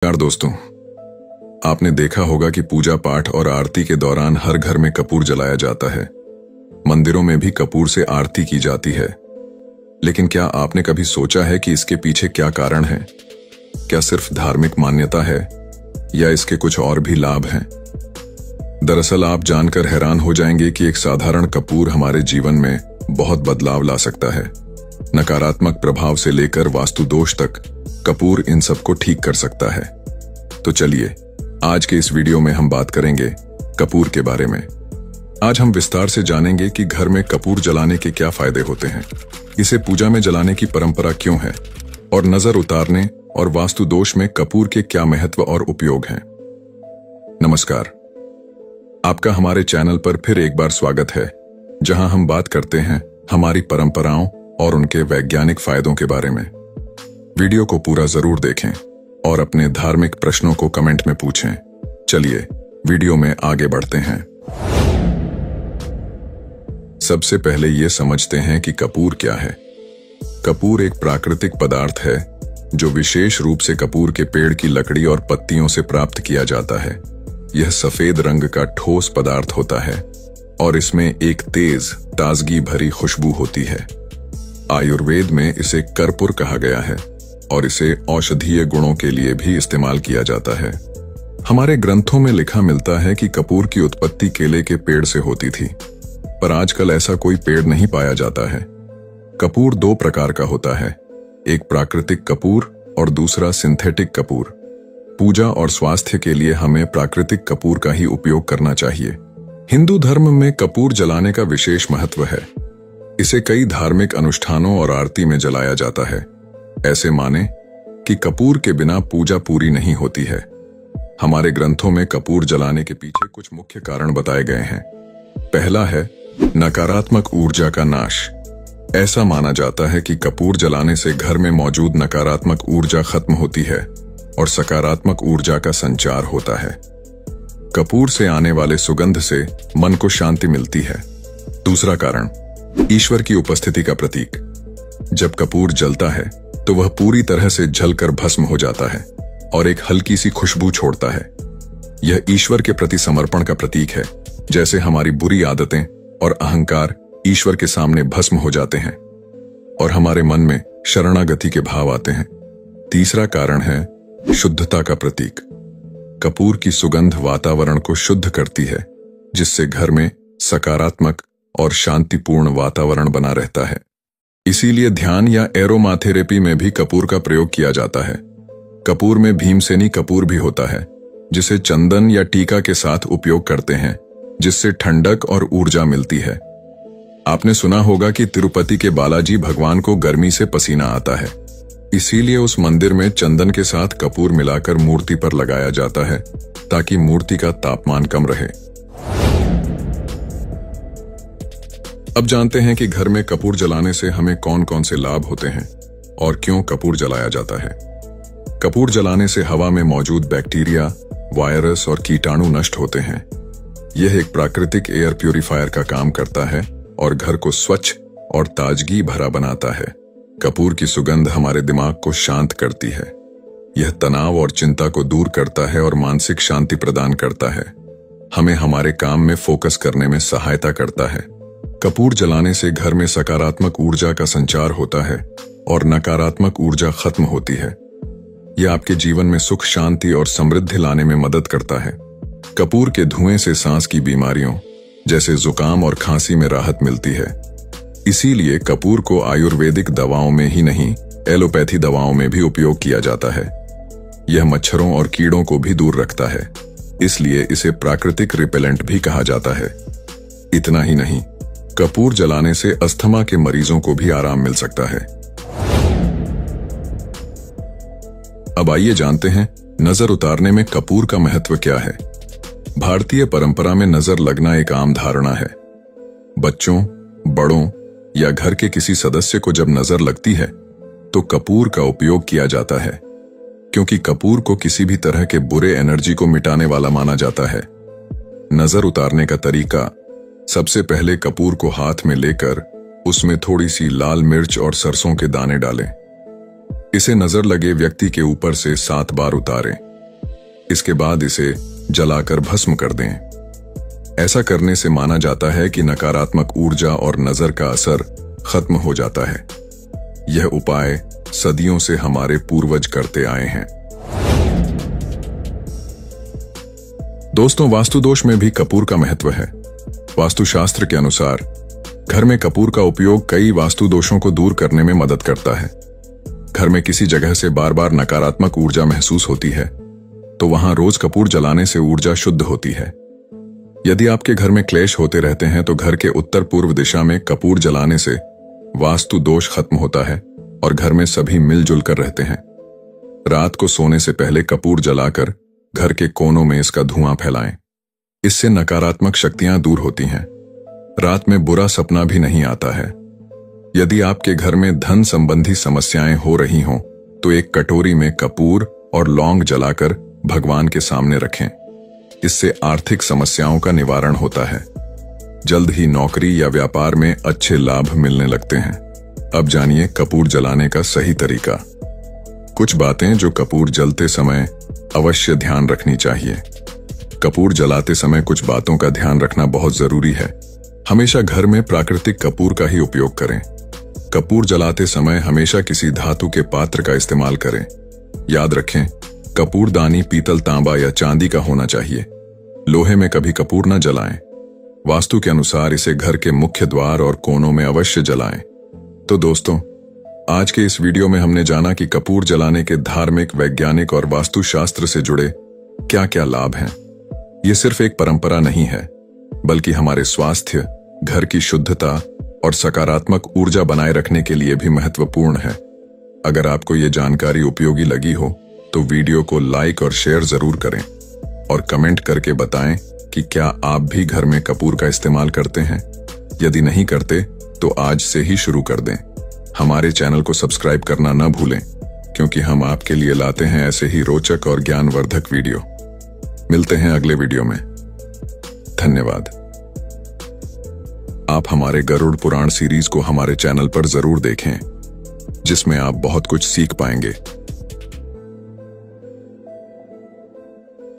नमस्कार दोस्तों, आपने देखा होगा कि पूजा पाठ और आरती के दौरान हर घर में कपूर जलाया जाता है। मंदिरों में भी कपूर से आरती की जाती है। लेकिन क्या आपने कभी सोचा है कि इसके पीछे क्या कारण है? क्या सिर्फ धार्मिक मान्यता है या इसके कुछ और भी लाभ हैं? दरअसल आप जानकर हैरान हो जाएंगे कि एक साधारण कपूर हमारे जीवन में बहुत बदलाव ला सकता है। नकारात्मक प्रभाव से लेकर वास्तु दोष तक कपूर इन सबको ठीक कर सकता है। तो चलिए, आज के इस वीडियो में हम बात करेंगे कपूर के बारे में। आज हम विस्तार से जानेंगे कि घर में कपूर जलाने के क्या फायदे होते हैं, इसे पूजा में जलाने की परंपरा क्यों है और नजर उतारने और वास्तु दोष में कपूर के क्या महत्व और उपयोग हैं। नमस्कार, आपका हमारे चैनल पर फिर एक बार स्वागत है, जहां हम बात करते हैं हमारी परंपराओं और उनके वैज्ञानिक फायदों के बारे में। वीडियो को पूरा जरूर देखें और अपने धार्मिक प्रश्नों को कमेंट में पूछें। चलिए वीडियो में आगे बढ़ते हैं। सबसे पहले ये समझते हैं कि कपूर क्या है। कपूर एक प्राकृतिक पदार्थ है जो विशेष रूप से कपूर के पेड़ की लकड़ी और पत्तियों से प्राप्त किया जाता है। यह सफेद रंग का ठोस पदार्थ होता है और इसमें एक तेज ताजगी भरी खुशबू होती है। आयुर्वेद में इसे कर्पूर कहा गया है और इसे औषधीय गुणों के लिए भी इस्तेमाल किया जाता है। हमारे ग्रंथों में लिखा मिलता है कि कपूर की उत्पत्ति केले के पेड़ से होती थी, पर आजकल ऐसा कोई पेड़ नहीं पाया जाता है। कपूर दो प्रकार का होता है, एक प्राकृतिक कपूर और दूसरा सिंथेटिक कपूर। पूजा और स्वास्थ्य के लिए हमें प्राकृतिक कपूर का ही उपयोग करना चाहिए। हिंदू धर्म में कपूर जलाने का विशेष महत्व है। इसे कई धार्मिक अनुष्ठानों और आरती में जलाया जाता है। ऐसे माने कि कपूर के बिना पूजा पूरी नहीं होती है। हमारे ग्रंथों में कपूर जलाने के पीछे कुछ मुख्य कारण बताए गए हैं। पहला है नकारात्मक ऊर्जा का नाश। ऐसा माना जाता है कि कपूर जलाने से घर में मौजूद नकारात्मक ऊर्जा खत्म होती है और सकारात्मक ऊर्जा का संचार होता है। कपूर से आने वाले सुगंध से मन को शांति मिलती है। दूसरा कारण, ईश्वर की उपस्थिति का प्रतीक। जब कपूर जलता है तो वह पूरी तरह से जलकर भस्म हो जाता है और एक हल्की सी खुशबू छोड़ता है। यह ईश्वर के प्रति समर्पण का प्रतीक है, जैसे हमारी बुरी आदतें और अहंकार ईश्वर के सामने भस्म हो जाते हैं और हमारे मन में शरणागति के भाव आते हैं। तीसरा कारण है शुद्धता का प्रतीक। कपूर की सुगंध वातावरण को शुद्ध करती है, जिससे घर में सकारात्मक और शांतिपूर्ण वातावरण बना रहता है। इसीलिए ध्यान या एरोमाथेरेपी में भी कपूर का प्रयोग किया जाता है। कपूर में भीमसेनी कपूर भी होता है, जिसे चंदन या टीका के साथ उपयोग करते हैं, जिससे ठंडक और ऊर्जा मिलती है। आपने सुना होगा कि तिरुपति के बालाजी भगवान को गर्मी से पसीना आता है, इसीलिए उस मंदिर में चंदन के साथ कपूर मिलाकर मूर्ति पर लगाया जाता है, ताकि मूर्ति का तापमान कम रहे। अब जानते हैं कि घर में कपूर जलाने से हमें कौन कौन से लाभ होते हैं और क्यों कपूर जलाया जाता है। कपूर जलाने से हवा में मौजूद बैक्टीरिया, वायरस और कीटाणु नष्ट होते हैं। यह एक प्राकृतिक एयर प्यूरिफायर का काम करता है और घर को स्वच्छ और ताजगी भरा बनाता है। कपूर की सुगंध हमारे दिमाग को शांत करती है। यह तनाव और चिंता को दूर करता है और मानसिक शांति प्रदान करता है। हमें हमारे काम में फोकस करने में सहायता करता है। कपूर जलाने से घर में सकारात्मक ऊर्जा का संचार होता है और नकारात्मक ऊर्जा खत्म होती है। यह आपके जीवन में सुख, शांति और समृद्धि लाने में मदद करता है। कपूर के धुएं से सांस की बीमारियों जैसे जुकाम और खांसी में राहत मिलती है। इसीलिए कपूर को आयुर्वेदिक दवाओं में ही नहीं, एलोपैथी दवाओं में भी उपयोग किया जाता है। यह मच्छरों और कीड़ों को भी दूर रखता है, इसलिए इसे प्राकृतिक रिपेलेंट भी कहा जाता है। इतना ही नहीं, कपूर जलाने से अस्थमा के मरीजों को भी आराम मिल सकता है। अब आइए जानते हैं नजर उतारने में कपूर का महत्व क्या है। भारतीय परंपरा में नजर लगना एक आम धारणा है। बच्चों, बड़ों या घर के किसी सदस्य को जब नजर लगती है तो कपूर का उपयोग किया जाता है, क्योंकि कपूर को किसी भी तरह के बुरे एनर्जी को मिटाने वाला माना जाता है। नजर उतारने का तरीका, सबसे पहले कपूर को हाथ में लेकर उसमें थोड़ी सी लाल मिर्च और सरसों के दाने डालें। इसे नजर लगे व्यक्ति के ऊपर से 7 बार उतारें इसके बाद इसे जलाकर भस्म कर दें। ऐसा करने से माना जाता है कि नकारात्मक ऊर्जा और नजर का असर खत्म हो जाता है। यह उपाय सदियों से हमारे पूर्वज करते आए हैं। दोस्तों, वास्तु दोष में भी कपूर का महत्व है। वास्तुशास्त्र के अनुसार घर में कपूर का उपयोग कई वास्तु दोषों को दूर करने में मदद करता है। घर में किसी जगह से बार बार नकारात्मक ऊर्जा महसूस होती है तो वहां रोज कपूर जलाने से ऊर्जा शुद्ध होती है। यदि आपके घर में क्लेश होते रहते हैं तो घर के उत्तर पूर्व दिशा में कपूर जलाने से वास्तु दोष खत्म होता है और घर में सभी मिलजुल कर रहते हैं। रात को सोने से पहले कपूर जलाकर घर के कोनों में इसका धुआं फैलाएं। इससे नकारात्मक शक्तियां दूर होती हैं। रात में बुरा सपना भी नहीं आता है। यदि आपके घर में धन संबंधी समस्याएं हो रही हों तो एक कटोरी में कपूर और लौंग जलाकर भगवान के सामने रखें। इससे आर्थिक समस्याओं का निवारण होता है। जल्द ही नौकरी या व्यापार में अच्छे लाभ मिलने लगते हैं। अब जानिए कपूर जलाने का सही तरीका। कुछ बातें जो कपूर जलते समय अवश्य ध्यान रखनी चाहिए। कपूर जलाते समय कुछ बातों का ध्यान रखना बहुत जरूरी है। हमेशा घर में प्राकृतिक कपूर का ही उपयोग करें। कपूर जलाते समय हमेशा किसी धातु के पात्र का इस्तेमाल करें। याद रखें, कपूरदानी पीतल, तांबा या चांदी का होना चाहिए। लोहे में कभी कपूर न जलाएं। वास्तु के अनुसार इसे घर के मुख्य द्वार और कोनों में अवश्य जलाएं। तो दोस्तों, आज के इस वीडियो में हमने जाना कि कपूर जलाने के धार्मिक, वैज्ञानिक और वास्तुशास्त्र से जुड़े क्या क्या लाभ हैं। ये सिर्फ एक परंपरा नहीं है, बल्कि हमारे स्वास्थ्य, घर की शुद्धता और सकारात्मक ऊर्जा बनाए रखने के लिए भी महत्वपूर्ण है। अगर आपको ये जानकारी उपयोगी लगी हो तो वीडियो को लाइक और शेयर जरूर करें और कमेंट करके बताएं कि क्या आप भी घर में कपूर का इस्तेमाल करते हैं। यदि नहीं करते तो आज से ही शुरू कर दें। हमारे चैनल को सब्सक्राइब करना न भूलें, क्योंकि हम आपके लिए लाते हैं ऐसे ही रोचक और ज्ञानवर्धक वीडियो। मिलते हैं अगले वीडियो में। धन्यवाद। आप हमारे गरुड़ पुराण सीरीज को हमारे चैनल पर जरूर देखें, जिसमें आप बहुत कुछ सीख पाएंगे।